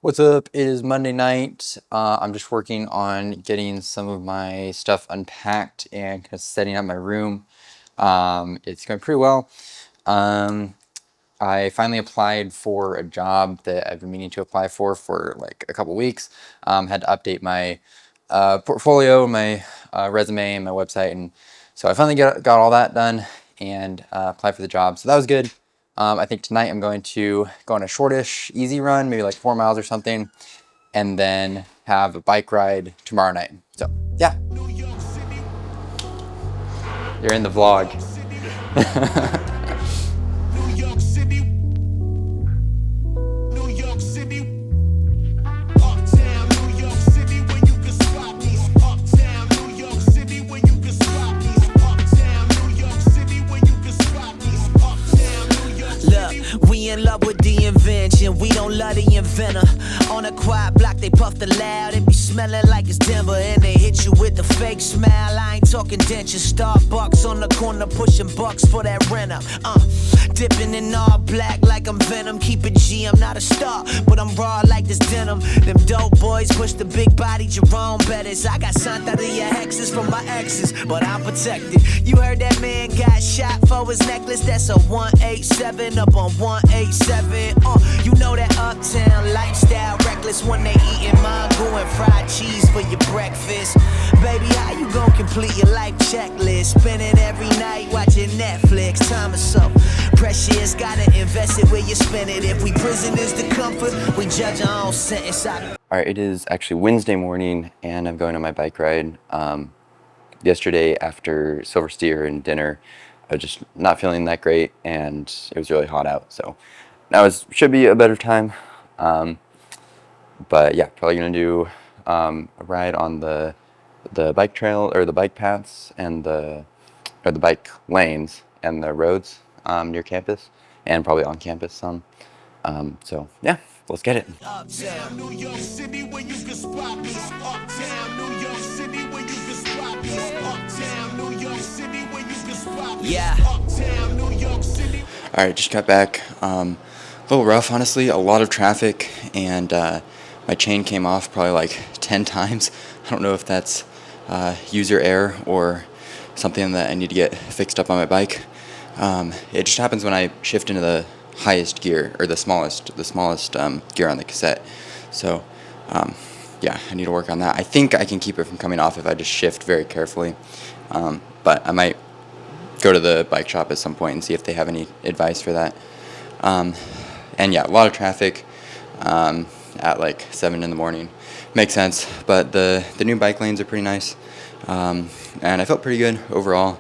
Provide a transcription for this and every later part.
What's up? It is Monday night. I'm just working on getting some of my stuff unpacked and kind of setting up my room. It's going pretty well. Um, I finally applied for a job that I've been meaning to apply for like a couple weeks. Had to update my portfolio, my resume, and my website, and so I finally got all that done and applied for the job. So that was good. I think tonight I'm going to go on a shortish, easy run, maybe like 4 miles or something, and then have a bike ride tomorrow night. So yeah, you're in the vlog. New York City, New York City, uptown New York City, where you can spot these. Uptown New York City, where you can spot these. Uptown New York City, where you can spot these. Uptown New York City. Look, we in love with the invention, we don't love the inventor. On a quiet block, they puff the loud, it be smelling like it's Denver, and they hit you with the fake smile. I ain't talking dentures, Starbucks on the corner pushing bucks for that renter. Dipping in all black like I'm Venom. Keep it G, I'm not a star, but I'm raw like this denim. Them dope boys push the big body Jerome Bettis. I got Santeria hexes from my exes, but I'm protected. You heard that man got shot for his necklace? That's a 187 up on 187. You know that uptown lifestyle reckless when they eating mango and fried cheese for your breakfast. Baby, how you gon' complete your life checklist? Spending every night watching Netflix. Time is so precious, gotta invest it where you spend it. If we prisoners to comfort, we judge our own sentence. All right, it is actually Wednesday morning, and I'm going on my bike ride. Yesterday after Silver Steer and dinner, I was just not feeling that great, and it was really hot out. So now should be a better time. But yeah, probably gonna do a ride on the bike trail or the bike paths and the bike lanes and the roads near campus and probably on campus some. So yeah, let's get it. Uptown New York City, where you can spot these. Uptown New York City, where you can spot these. Uptown New York City, where you can spot these. Yeah. Uptown New York City. All right, just got back. A little rough, honestly. A lot of traffic, and my chain came off probably like 10 times. I don't know if that's user error or something that I need to get fixed up on my bike. It just happens when I shift into the highest gear or the smallest gear on the cassette. So yeah, I need to work on that. I think I can keep it from coming off if I just shift very carefully. But I might go to the bike shop at some point and see if they have any advice for that. And yeah, a lot of traffic at like 7 in the morning. Makes sense, but the new bike lanes are pretty nice. And I felt pretty good overall.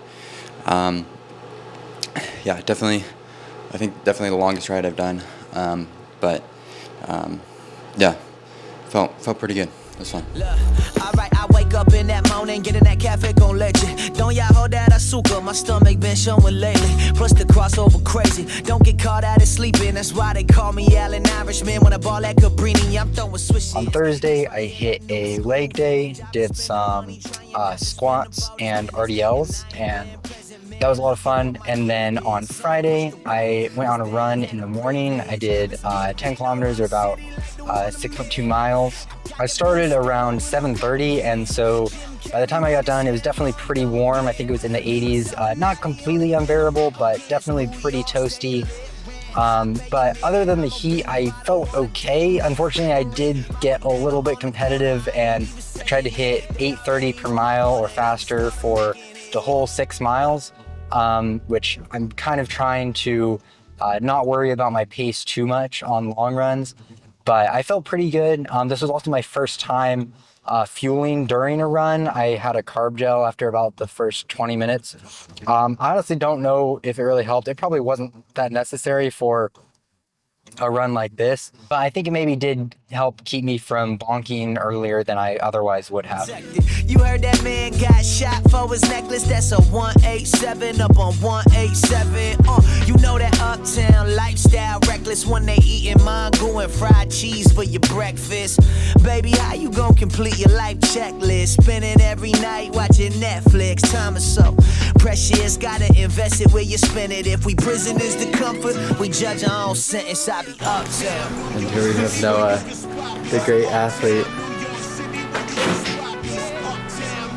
Yeah, definitely, I think definitely the longest ride I've done. But yeah, felt pretty good. It was fun. Alright, I wake up in that morning, get in that cafe con leche. Don't y'all hold that azúcar, my stomach been showing lately. Plus the crossover crazy, don't get caught out of sleeping. That's why they call me Allen Irishman. When I ball at Cabrini, I'm throwing swishy. On Thursday, I hit a leg day, did some squats and RDLs, and that was a lot of fun. And then on Friday, I went on a run in the morning. I did 10 kilometers or about 6.2 miles. I started around 7:30, and so by the time I got done, it was definitely pretty warm. I think it was in the 80s. Not completely unbearable, but definitely pretty toasty. But other than the heat, I felt okay. Unfortunately, I did get a little bit competitive and I tried to hit 8:30 per mile or faster for the whole 6 miles, which I'm kind of trying to not worry about my pace too much on long runs. But I felt pretty good. This was also my first time fueling during a run. I had a carb gel after about the first 20 minutes. I honestly don't know if it really helped. It probably wasn't that necessary for a run like this, but I think it maybe did help keep me from bonking earlier than I otherwise would have. You heard that man got shot for his necklace? That's a 187 up on 187. You know that uptown lifestyle reckless when they eating mango and fried cheese for your breakfast. Baby, how you gon' complete your life checklist? Spending every night watching Netflix. Time is so precious. Gotta invest it where you spend it. If we prisoners to comfort, we judge our own sentence. I be uptown. And here we have Noah, the great athlete.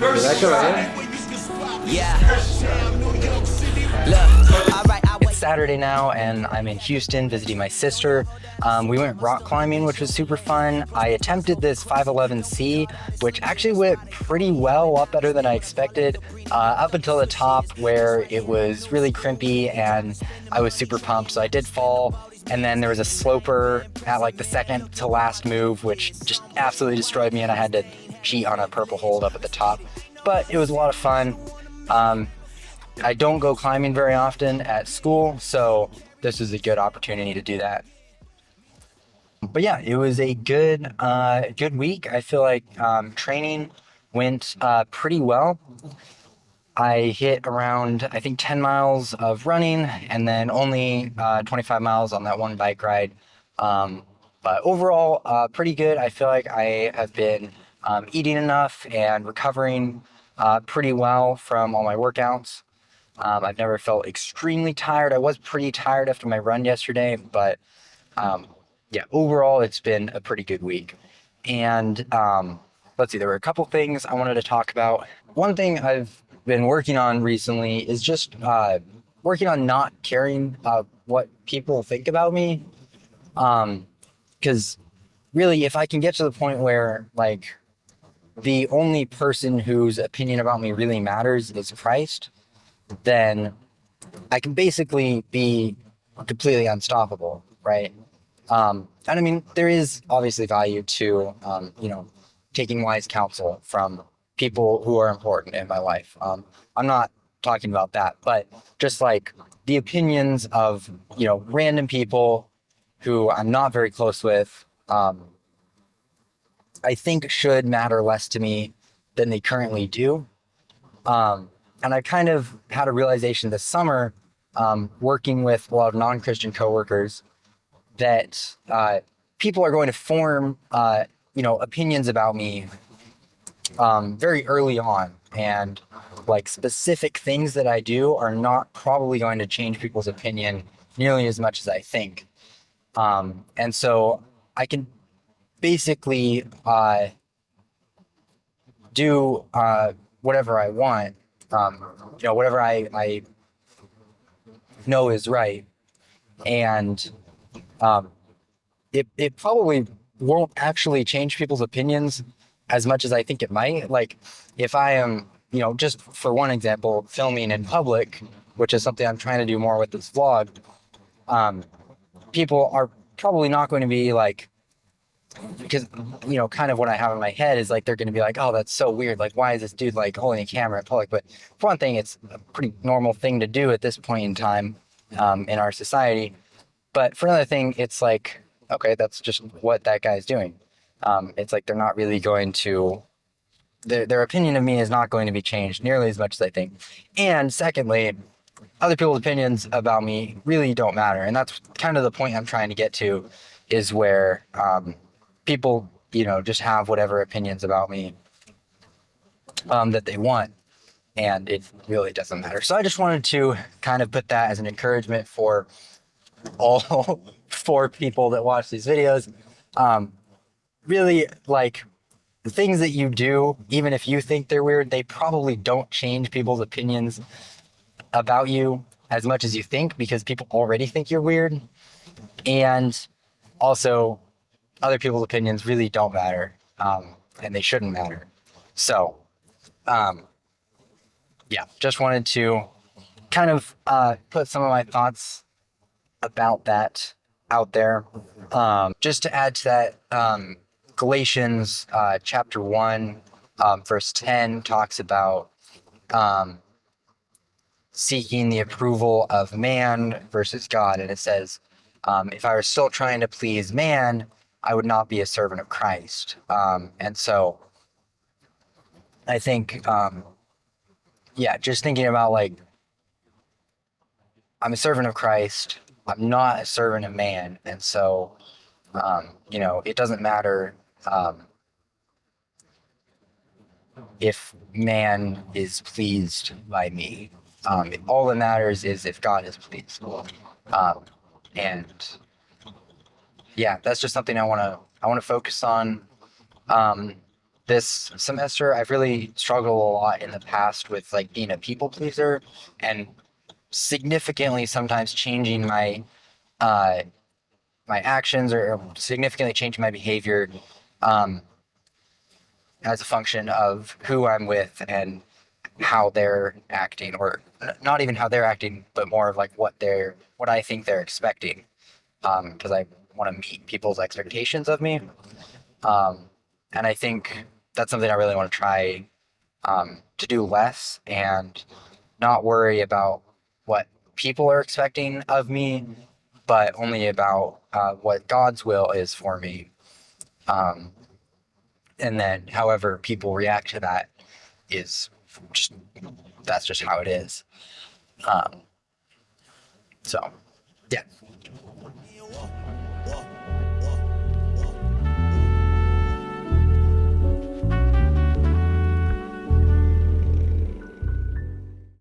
Did that go in? Yeah. Look, alright, It's Saturday now, and I'm in Houston visiting my sister. We went rock climbing, which was super fun. I attempted this 511C, which actually went pretty well, a lot better than I expected, up until the top where it was really crimpy and I was super pumped. So I did fall, and then there was a sloper at like the second to last move, which just absolutely destroyed me, and I had to cheat on a purple hold up at the top. But it was a lot of fun. I don't go climbing very often at school, so this is a good opportunity to do that. But yeah, it was a good week. I feel like training went pretty well. I hit around, I think, 10 miles of running, and then only 25 miles on that one bike ride. But overall, pretty good. I feel like I have been eating enough and recovering pretty well from all my workouts. I've never felt extremely tired. I was pretty tired after my run yesterday, but yeah, overall, it's been a pretty good week. And let's see, there were a couple things I wanted to talk about. One thing I've been working on recently is just working on not caring what people think about me. Because really, if I can get to the point where like the only person whose opinion about me really matters is Christ, then I can basically be completely unstoppable, right? And I mean, there is obviously value to, taking wise counsel from people who are important in my life. I'm not talking about that, but just like the opinions of, random people who I'm not very close with, I think should matter less to me than they currently do. And I kind of had a realization this summer, working with a lot of non-Christian coworkers, that people are going to form, opinions about me very early on. And like specific things that I do are not probably going to change people's opinion nearly as much as I think. And so I can basically do whatever I want, whatever I know is right. And it probably won't actually change people's opinions as much as I think it might. Like if I am, just for one example, filming in public, which is something I'm trying to do more with this vlog, people are probably not going to be like, because, kind of what I have in my head is like, they're going to be like, oh, that's so weird. Like, why is this dude like holding a camera in public? But for one thing, it's a pretty normal thing to do at this point in time in our society. But for another thing, it's like, okay, that's just what that guy's doing. It's like they're not really going to, their opinion of me is not going to be changed nearly as much as I think. And secondly, other people's opinions about me really don't matter. And that's kind of the point I'm trying to get to, is where people, just have whatever opinions about me that they want. And it really doesn't matter. So I just wanted to kind of put that as an encouragement for all 4 people that watch these videos. Really, like, the things that you do, even if you think they're weird, they probably don't change people's opinions about you as much as you think, because people already think you're weird. And also, other people's opinions really don't matter, and they shouldn't matter. So, yeah, just wanted to kind of put some of my thoughts about that out there. Just to add to that, Galatians chapter 1, verse 10 talks about seeking the approval of man versus God. And it says, if I were still trying to please man, I would not be a servant of Christ. And so I think, just thinking about like, I'm a servant of Christ. I'm not a servant of man. And so, it doesn't matter if man is pleased by me. All that matters is if God is pleased. And yeah, that's just something I want to focus on. This semester, I've really struggled a lot in the past with like being a people pleaser and significantly sometimes changing uh, my actions or significantly changing my behavior um, as a function of who I'm with and how they're acting, or not even how they're acting, but more of like what I think they're expecting. Because I want to meet people's expectations of me. Um, and I think that's something I really want to try to do less and not worry about what people are expecting of me, but only about what God's will is for me. Um, and then however people react to that is just, that's just how it is. Um, so, yeah.